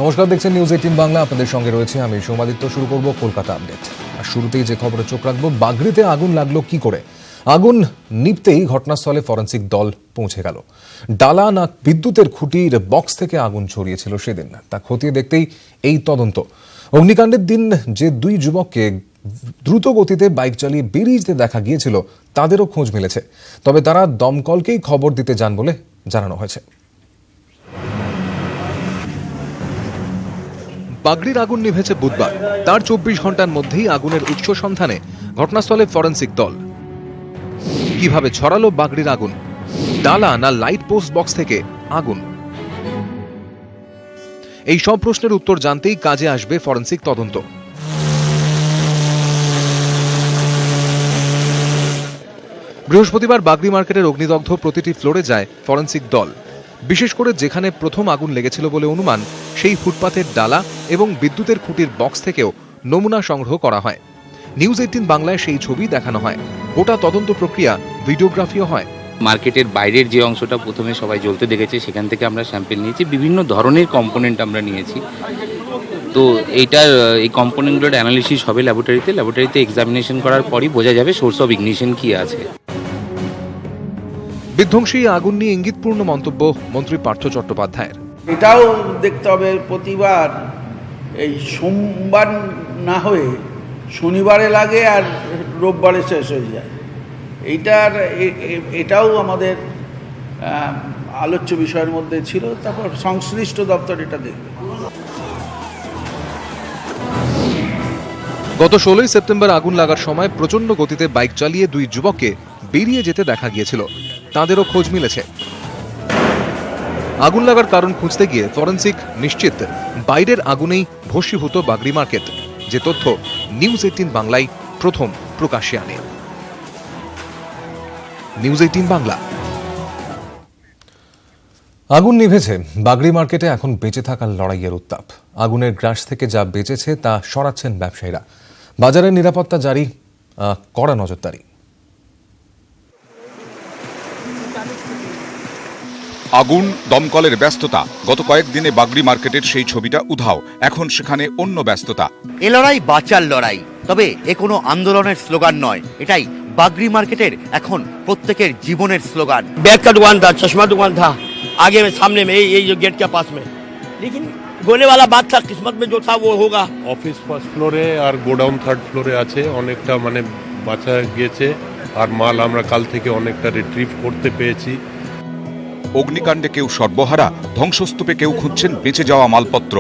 নমস্কার, দেখছেন নিউজ 18 বাংলা। আপনাদের সঙ্গে রয়েছে আমি সৌমাদিত্য। শুরু করব কলকাতা আপডেট। আর শুরুতেই যে খবরে চোখ রাখবো, বাগড়িতে আগুন লাগলো কি করে। আগুন নিভতেই ঘটনাস্থলে ফরেন্সিক দল পৌঁছে গেল। ডালা না বিদ্যুতের খুঁটির বক্স থেকে আগুন ছড়িয়েছিল সেদিন, তা খতিয়ে দেখতেই এই তদন্ত। অগ্নিকাণ্ডের দিন যে দুই যুবককে দ্রুত গতিতে বাইক চালিয়ে বেরিয়ে যেতে দেখা গিয়েছিল তাদেরও খোঁজ মিলেছে, তবে তারা দমকলকেই খবর দিতে যান বলে জানানো হয়েছে। বাগড়ির আগুন নিভেছে বুধবার। তার 24 ঘন্টার মধ্যেই আগুনের উৎস সন্ধানে ঘটনাস্থলে ফরেন্সিক দল। কিভাবে ছড়ালো বাগড়ির আগুন, ডালা না লাইট পোস্ট বক্স থেকে আগুন, এই সব প্রশ্নের উত্তর জানতেই কাজে আসবে ফরেন্সিক তদন্ত। বৃহস্পতিবার বাগড়ি মার্কেটের অগ্নিদগ্ধ প্রতিটি ফ্লোরে যায় ফরেন্সিক দল। বিশেষ করে যেখানে প্রথম আগুন লেগেছিল বলে অনুমান, সেই ফুটপাথের ডালা এবং বিদ্যুতের খুঁটির বক্স থেকেও নমুনা সংগ্রহ করা হয়। নিউজ 18 বাংলায় সেই ছবি দেখানো হয়। গোটা তদন্ত প্রক্রিয়া ভিডিওগ্রাফিও হয়। মার্কেটের বাইরের যে অংশটা প্রথমে সবাই জ্বলতে দেখেছে, সেখান থেকে আমরা স্যাম্পল নিয়েছি। বিভিন্ন ধরনের কম্পোনেন্ট আমরা নিয়েছি। তো এই কম্পোনেন্টগুলোর অ্যানালিসিস হবে ল্যাবরেটরিতে এক্সামিনেশন করার পরই বোঝা যাবে সোর্স অফ ইগনিশন কি আছে। বিধ্বংসী আগুন নিয়ে ইঙ্গিতপূর্ণ মন্তব্য মন্ত্রী পার্থ চট্টোপাধ্যায়ের। এটাও দেখতে হবে, প্রতিবার এই সোমবার না হয়ে শনিবারে লাগে আর রোববারে শেষ হয়ে যায়। এটাও আমাদের আলোচ্য বিষয়ের মধ্যে ছিল। তারপর সংশ্লিষ্ট দপ্তর এটা দেখবে। গত 16 সেপ্টেম্বর আগুন লাগার সময় প্রচন্ড গতিতে বাইক চালিয়ে দুই যুবককে বেরিয়ে যেতে দেখা গিয়েছিল, তাদেরও খোঁজ মিলেছে। আগুন লাগার কারণ খুঁজতে গিয়ে ফরেন্সিক নিশ্চিত বাইরের আগুনেই ভস্মীভূত বাগড়ি মার্কেট, যে তথ্য নিউজ 18 বাংলায় প্রথম প্রকাশ্যে আনে। নিউজ 18 বাংলা। আগুন নিভেছে বাগড়ি মার্কেটে, এখন বেঁচে থাকার লড়াইয়ের উত্তাপ। আগুনের গ্রাস থেকে যা বেঁচেছে তা সরাচ্ছেন ব্যবসায়ীরা। বাজারের নিরাপত্তা জারি, কড়া নজরদারি। আগুন, দমকলের ব্যস্ততা। গত কয়েকদিনে বাগড়ি মার্কেটের সেই ছবিটা উধাও। এখন সেখানে অন্য ব্যস্ততা। এ লড়াই বাঁচার লড়াই, তবে এ কোনো আন্দোলনের স্লোগান নয়। এটাই बागड़ी मार्केटेर এখন প্রত্যেকের জীবনের স্লোগান। बैग का दुकान था, चश्मा दुकान था, आगे में सामने में यही जो गेट के पास में, लेकिन होने वाला बात था, किस्मत में जो था वो होगा। অফিস ফার্স্ট ফ্লোরে আর গোডাউন থার্ড ফ্লোরে আছে, অনেকটা মানে বাঁচা গিয়েছে। আর মাল আমরা কাল থেকে অনেকটা রিট্রিভ করতে পেরেছি। অগ্নিকাণ্ডে কেউ সর্বহারা, ধ্বংসস্তূপে কেউ খুঁজছেন বেঁচে যাওয়া মালপত্র।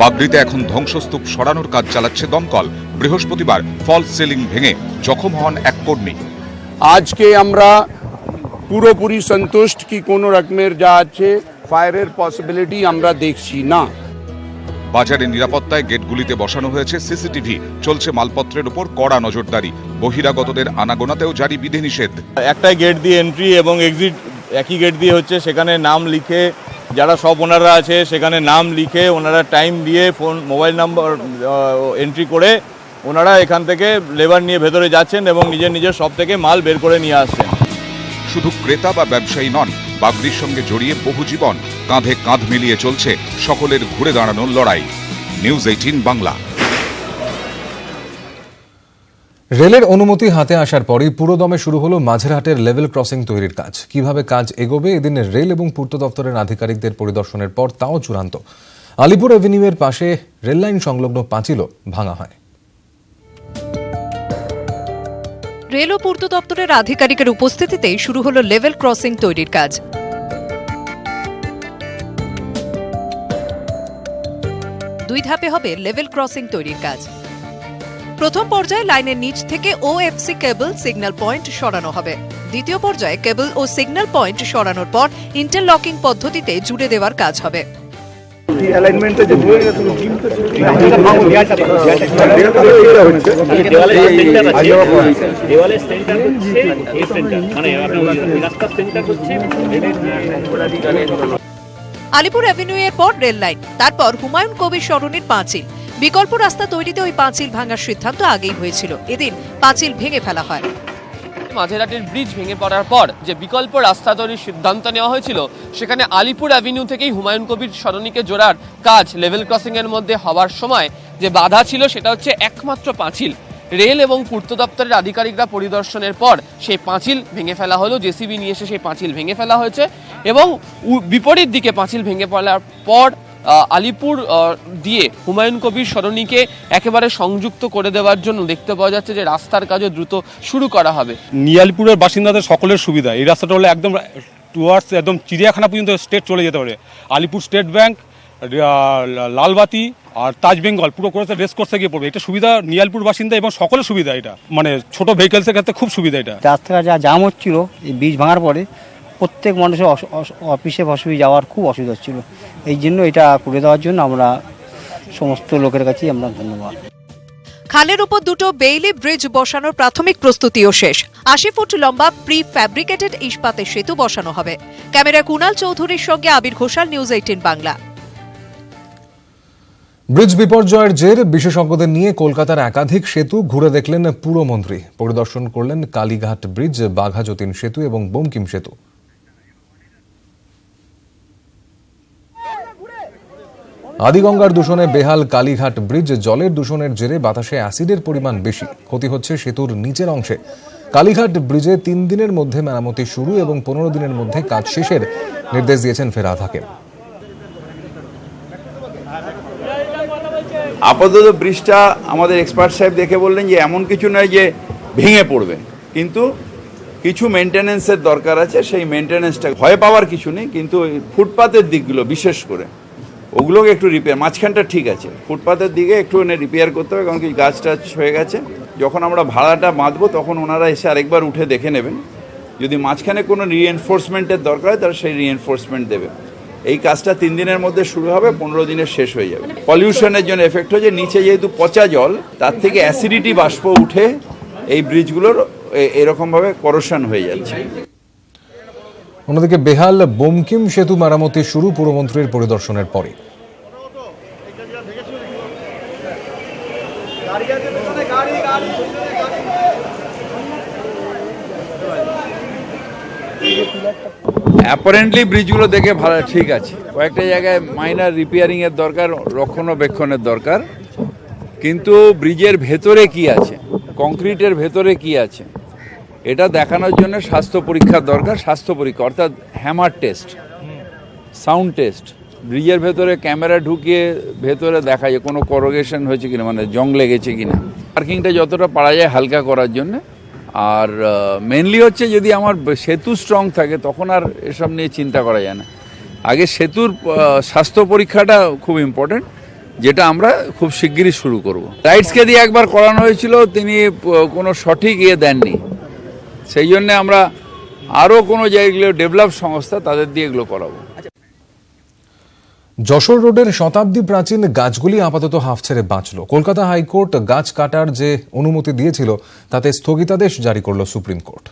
বাগড়িতে এখন ধ্বংসস্তূপ সরানোর কাজ চালাচ্ছে দমকল। বৃহস্পতিবার ফলস সিলিং ভেঙে জখম হন এক কর্মী। আজকে আমরা পুরোপুরি সন্তুষ্ট কি কোনো রকমের যা আছে ফায়ারের পসিবিলিটি আমরা দেখছি না। বাজারের নিরাপত্তায় গেটগুলিতে বসানো হয়েছে সিসিটিভি। চলছে মালপত্রের উপর কড়া নজরদারি। বহিরাগতদের আনাগোনাতেও জারি বিধিনিষেধ। একটাই গেট দিয়ে এন্ট্রি এবং এক্সিট একই গেট দিয়ে হচ্ছে, সেখানে নাম লিখে যারা সব ওনাররা আছে সেখানে নাম লিখে ওনারা টাইম দিয়ে ফোন মোবাইল নাম্বার এন্ট্রি করে ওনারা এখান থেকে লেবার নিয়ে ভেতরে যাচ্ছেন এবং নিজের সব থেকে মাল বের করে নিয়ে আসছেন। শুধু ক্রেতা বা ব্যবসায়ী নন, বাগড়ির সঙ্গে জড়িয়ে বহু জীবন। কাঁধে কাঁধ মিলিয়ে চলছে সকলের ঘুরে দাঁড়ানোর লড়াই। নিউজ 18 বাংলা। রেলের অনুমতি হাতে আসার পরই পুরোদমে শুরু হলো মাঝেরহাটের লেভেল ক্রসিং তৈরির কাজ। কিভাবে কাজ এগোবে এদিন রেল এবং পূর্ত দপ্তরের আধিকারিকদের পরিদর্শনের পর তাও চূড়ান্ত। আলিপুর অ্যাভিনিউয়ের পাশে রেললাইন সংলগ্ন পাঁচিলও ভাঙা হয়। রেল ও পূর্ত দপ্তরের আধিকারিকের উপস্থিতিতেই শুরু হলো লেভেল ক্রসিং তৈরির কাজ। দুই ধাপে হবে লেভেল ক্রসিং তৈরির কাজ। প্রথম পর্যায়ে লাইনের নিচ থেকে ওএফসি কেবল সিগন্যাল পয়েন্ট সরানো হবে। দ্বিতীয় পর্যায়ে কেবল ও সিগন্যাল পয়েন্ট সরানোর পর ইন্টারলকিং পদ্ধতিতে জুড়ে দেওয়ার কাজ হবে। আলিপুর অ্যাভিনিউয়ের পর রেল লাইন, তারপর হুমায়ুন কবির সরণির পাঁচিল। বিকল্প রাস্তা তৈরিতে ওই পাঁচিল ভাঙার সিদ্ধান্ত আগেই হয়েছিল। এদিন পাঁচিল ভেঙে ফেলা হয়। মাঝেরহাটের ব্রিজ ভেঙে পড়ার পর যে বিকল্প রাস্তা তৈরির সিদ্ধান্ত নেওয়া হয়েছিল, সেখানে আলিপুর অ্যাভিনিউ থেকেই হুমায়ুন কবির সরণিকে জোড়ার কাজ লেভেল ক্রসিং এর মধ্যে হওয়ার সময় যে বাধা ছিল সেটা হচ্ছে একমাত্র পাঁচিল। রেল এবং পূর্ত দপ্তরের আধিকারিকরা পরিদর্শনের পর সেই পাঁচিল ভেঙে ফেলা হলো, জেসিবি নিয়ে এসে সেই পাঁচিল ভেঙে ফেলা হয়েছে এবং বিপরীত দিকে পাঁচিল ভেঙে ফেলার পর আলিপুর দিয়ে হুমায়ুন কবির সরণিকে একেবারে সংযুক্ত করে দেওয়ার জন্য দেখতে পাওয়া যাচ্ছে যে রাস্তার কাজও দ্রুত শুরু করা হবে। নিয়ালিপুরের বাসিন্দাদের সকলের সুবিধা, এই রাস্তাটা হলে একদম টুয়ার্ডস একদম চিড়িয়াখানা পর্যন্ত স্টেট চলে যেতে পারে। আলিপুর স্টেট ব্যাংক, লালবাতি আর তাজ বেঙ্গল পুরো করে রেস কোর্সে গিয়ে পড়বে। এটা সুবিধা নিয়ালপুর বাসিন্দা এবং সকলের সুবিধা, এটা মানে ছোট ভেহিকেলসের ক্ষেত্রে খুব সুবিধা। এটা রাস্তাঘাট যা জাম হচ্ছিল এই ব্রিজ ভাঙার পরে প্রত্যেক মানুষের অফিসে ফসফি যাওয়ার খুব অসুবিধা হচ্ছিল। এই জন্য এটা করে দেওয়ার জন্য আমরা সমস্ত লোকের কাছেই আমরা ধন্যবাদ। খালের উপর দুটো বেইলি ব্রিজ বসানোর প্রাথমিক প্রস্তুতিও শেষ। 80 ফুট লম্বা প্রি ফ্যাব্রিকেটেড ইস্পাতের সেতু বসানো হবে। ক্যামেরা কুনাল চৌধুরীর সঙ্গে আবির ঘোষাল, নিউজ 18 বাংলা। ব্রিজ বিপর্যয়ের জের বিশেষজ্ঞদের নিয়ে কলকাতার একাধিক সেতু ঘুরে দেখলেন পুরমন্ত্রী। পরিদর্শন করলেন কালীঘাট ব্রিজ, বাঘা যতীন সেতু এবং বঙ্কিম সেতু। আদিগঙ্গার দূষণে বেহাল কালীঘাট ব্রিজ। জলের দূষণের জেরে বাতাসে অ্যাসিডের পরিমাণ বেশি, ক্ষতি হচ্ছে সেতুর নিচের অংশে। কালীঘাট ব্রিজে 3 দিনের মধ্যে মেরামতি শুরু এবং 15 দিনের মধ্যে কাজ শেষের নির্দেশ দিয়েছেন ফেরাদ হাকিম। আপাতত ব্রিজটা আমাদের এক্সপার্ট সাহেব দেখে বললেন যে এমন কিছু নয় যে ভেঙে পড়বে, কিন্তু কিছু মেনটেন্যান্সের দরকার আছে। সেই মেনটেন্যান্সটা ভয় পাওয়ার কিছু নেই, কিন্তু ফুটপাতের দিকগুলো বিশেষ করে ওগুলোকে একটু রিপেয়ার, মাঝখানটা ঠিক আছে, ফুটপাতের দিকে একটু রিপেয়ার করতে হবে, কারণ কি গাছ টাছ হয়ে গেছে। যখন আমরা ভাড়াটা বাঁধবো তখন ওনারা এসে আরেকবার উঠে দেখে নেবেন, যদি মাঝখানে কোনো রিএনফোর্সমেন্টের দরকার হয় তাহলে সেই রিএনফোর্সমেন্ট দেবে। এই কাজটা 3 দিনের মধ্যে শুরু হবে, 15 দিনে শেষ হয়ে যাবে। পলিউশনের জন্য এফেক্ট হচ্ছে, নিচে যেহেতু পচা জল, তার থেকে অ্যাসিডিটি বাষ্প উঠে এই ব্রিজগুলোর এরকমভাবে করোশন হয়ে যাচ্ছে। অন্যদিকে বেহাল বঙ্কিম সেতু মেরামতি শুরু পুরমন্ত্রীর পরিদর্শনের পরে। অ্যাপারেন্টলি ব্রিজগুলো দেখে ভালো, ঠিক আছে। কয়েকটা জায়গায় মাইনার রিপেয়ারিংয়ের দরকার, রক্ষণাবেক্ষণের দরকার, কিন্তু ব্রিজের ভেতরে কি আছে, কংক্রিটের ভেতরে কি আছে, এটা দেখানোর জন্য স্বাস্থ্য পরীক্ষার দরকার। স্বাস্থ্য পরীক্ষা অর্থাৎ হ্যামার টেস্ট, সাউন্ড টেস্ট, ব্রিজের ভেতরে ক্যামেরা ঢুকিয়ে ভেতরে দেখা যায় কোনো করোগেশন হয়েছে কিনা, মানে জং লেগেছে কিনা। পার্কিংটা যতটা পারা যায় হালকা করার জন্য। আর মেনলি হচ্ছে যদি আমার সেতু স্ট্রং থাকে তখন আর এসব নিয়ে চিন্তা করা যায় না। আগে সেতুর স্বাস্থ্য পরীক্ষাটা খুব ইম্পর্টেন্ট, যেটা আমরা খুব শিগগিরই শুরু করব। রাইটসকে দিয়ে একবার করানো হয়েছিল, তিনি কোনো সঠিক দেননি, সেই জন্য আমরা আরও কোনো জায়গাগুলো ডেভেলপ সংস্থা তাদের দিয়ে এগুলো করাবো। যশোর রোডের শতাব্দী প্রাচীন গাছগুলি আপাতত হাফ ছেড়ে বাঁচল। কলকাতা হাইকোর্ট গাছ কাটার যে অনুমতি দিয়েছিল তাতে স্থগিতাদেশ জারি করল সুপ্রিম কোর্ট।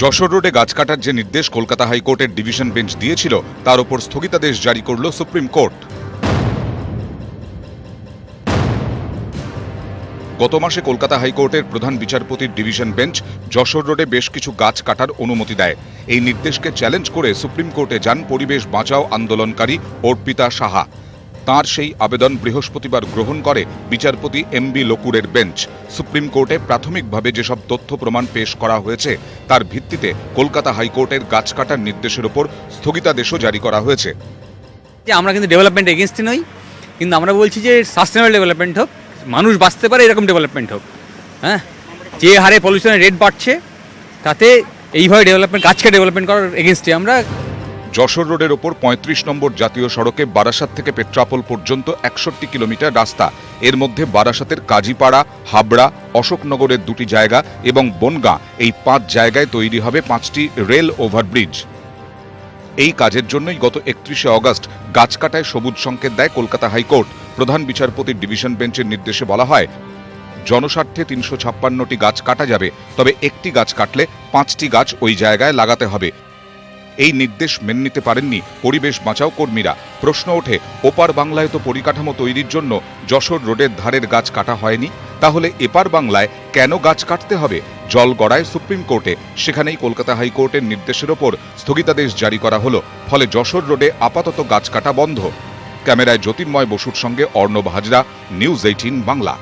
যশোর রোডে গাছ কাটার যে নির্দেশ কলকাতা হাইকোর্টের ডিভিশন বেঞ্চ দিয়েছিল তার উপর স্থগিতাদেশ জারি করল সুপ্রিম কোর্ট। গত মাসে কলকাতা হাইকোর্টের প্রধান বিচারপতির ডিভিশন বেঞ্চ যশোর রোডে বেশ কিছু গাছ কাটার অনুমতি দেয়। এই নির্দেশকে চ্যালেঞ্জ করে সুপ্রিম কোর্টে যান পরিবেশ বাঁচাও আন্দোলনকারী অর্পিতা সাহা। তাঁর সেই আবেদন বৃহস্পতিবার গ্রহণ করে বিচারপতি এমবি লোকুরের বেঞ্চ। সুপ্রিম কোর্টে প্রাথমিকভাবে যেসব তথ্য প্রমাণ পেশ করা হয়েছে তার ভিত্তিতে কলকাতা হাইকোর্টের গাছ কাটার নির্দেশের উপর স্থগিতাদেশও জারি করা হয়েছে। আমরা কিন্তু ডেভেলপমেন্ট এগেইনস্টে নই, কিন্তু আমরা বলছি যে সাস্টেনেবল ডেভেলপমেন্ট হোক, মানুষ বাঁচতে পারে এরকম ডেভেলপমেন্ট হোক। হ্যাঁ, যে হারে পলিউশনের রেট বাড়ছে তাতে এইভাবে ডেভেলপমেন্ট, গাছকে ডেভেলপমেন্ট করার এগেইনস্টে আমরা। যশোর রোডের ওপর 35 নম্বর জাতীয় সড়কে বারাসাত থেকে পেট্রাপোল পর্যন্ত 61 কিলোমিটার রাস্তা। এর মধ্যে বারাসাতের কাজীপাড়া, হাবড়া, অশোকনগরের 2টি জায়গা এবং বনগাঁ, এই 5 জায়গায় তৈরি হবে 5টি রেল ওভারব্রিজ। এই কাজের জন্যই গত 31শে অগস্ট গাছ কাটায় সবুজ সংকেত দেয় কলকাতা হাইকোর্ট। প্রধান বিচারপতির ডিভিশন বেঞ্চের নির্দেশে বলা হয়, জনস্বার্থে 356টি গাছ কাটা যাবে, তবে একটি গাছ কাটলে 5টি গাছ ওই জায়গায় লাগাতে হবে। এই নির্দেশ মেনে নিতে পারেননি পরিবেশ বাঁচাও কর্মীরা। প্রশ্ন ওঠে, ওপার বাংলায় তো পরিকাঠামো তৈরির জন্য যশোর রোডের ধারের গাছ কাটা হয়নি, তাহলে এপার বাংলায় কেন গাছ কাটতে হবে? জল গড়ায় সুপ্রিম কোর্টে, সেখানেই কলকাতা হাইকোর্টের নির্দেশের ওপর স্থগিতাদেশ জারি করা হলো। ফলে যশোর রোডে আপাতত গাছ কাটা বন্ধ। ক্যামেরায় জ্যোতির্ময় বসুর সঙ্গে অর্ণব হাজরা, নিউজ 18 বাংলা।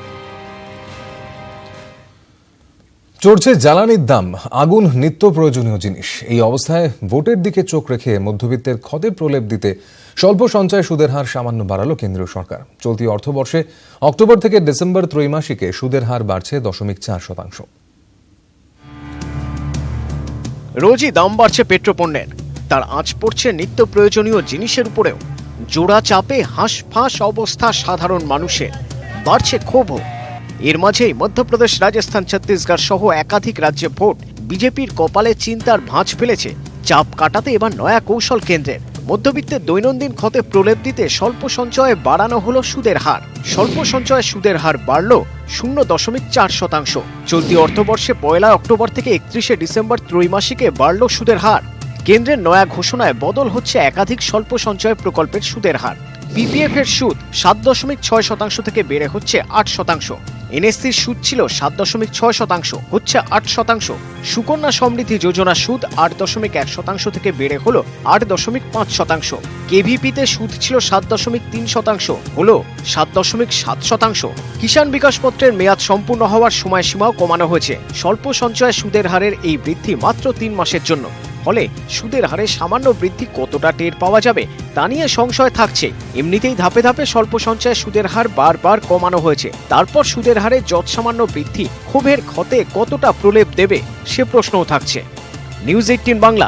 চড়ছে জ্বালানির দাম, আগুন নিত্য প্রয়োজনীয় জিনিস। এই অবস্থায় ভোটের দিকে চোখ রেখে মধ্যবিত্তের ক্ষতের প্রলেপ দিতে স্বল্প সঞ্চয় সুদের হার সামান্য বাড়ালো কেন্দ্রীয় সরকার। চলতি অর্থবর্ষে অক্টোবর থেকে ডিসেম্বর ত্রৈমাসিকে সুদের হার বাড়ছে 0.4%। রোজই দাম বাড়ছে পেট্রোপণ্যের, তার আঁচ পড়ছে নিত্য প্রয়োজনীয় জিনিসের উপরেও। জোড়া চাপে হাঁসফাঁস অবস্থা সাধারণ মানুষের, বাড়ছে ক্ষোভও। এর মাঝেই মধ্যপ্রদেশ, রাজস্থান, ছত্তিশগড় সহ একাধিক রাজ্যে ভোট বিজেপির কপালে চিন্তার ভাঁজ ফেলেছে। চাপ কাটাতে এবার নয়া কৌশল কেন্দ্রের। মধ্যবিত্তের দৈনন্দিন ক্ষতে প্রলেপ দিতে স্বল্প সঞ্চয়ে বাড়ানো হলো সুদের হার। স্বল্প সঞ্চয়ে সুদের হার বাড়ল 0.4%। চলতি অর্থবর্ষে 1 অক্টোবর থেকে 31 ডিসেম্বর ত্রৈমাসিকে বাড়ল সুদের হার। কেন্দ্রের নয়া ঘোষণায় বদল হচ্ছে একাধিক স্বল্প সঞ্চয় প্রকল্পের সুদের হার। পিপিএফ এর সুদ 7.6% থেকে বেড়ে হচ্ছে 8%। এনএসসির সুদ ছিল 7.6%, হচ্ছে 8%। সুকন্যা সমৃদ্ধি যোজনা সুদ 8.1% থেকে বেড়ে হলো 8.5%। কেভিপিতে সুদ ছিল 7.3%, হলো 7.7%। কিষাণ বিকাশ পত্রের মেয়াদ সম্পূর্ণ হওয়ার সময়সীমাও কমানো হয়েছে। স্বল্প সঞ্চয় সুদের হারের এই বৃদ্ধি মাত্র 3 মাসের জন্য। ফলে সুদের হারে সামান্য বৃদ্ধি কতটা টের পাওয়া যাবে তা নিয়ে সংশয় থাকছে। এমনিতেই ধাপে ধাপে স্বল্প সঞ্চয় সুদের হার বারবার কমানো হয়েছে, তারপর সুদের হারে যৎসামান্য বৃদ্ধি ক্ষোভের ক্ষতে কতটা প্রলেপ দেবে সে প্রশ্নও থাকছে। নিউজ 18 বাংলা।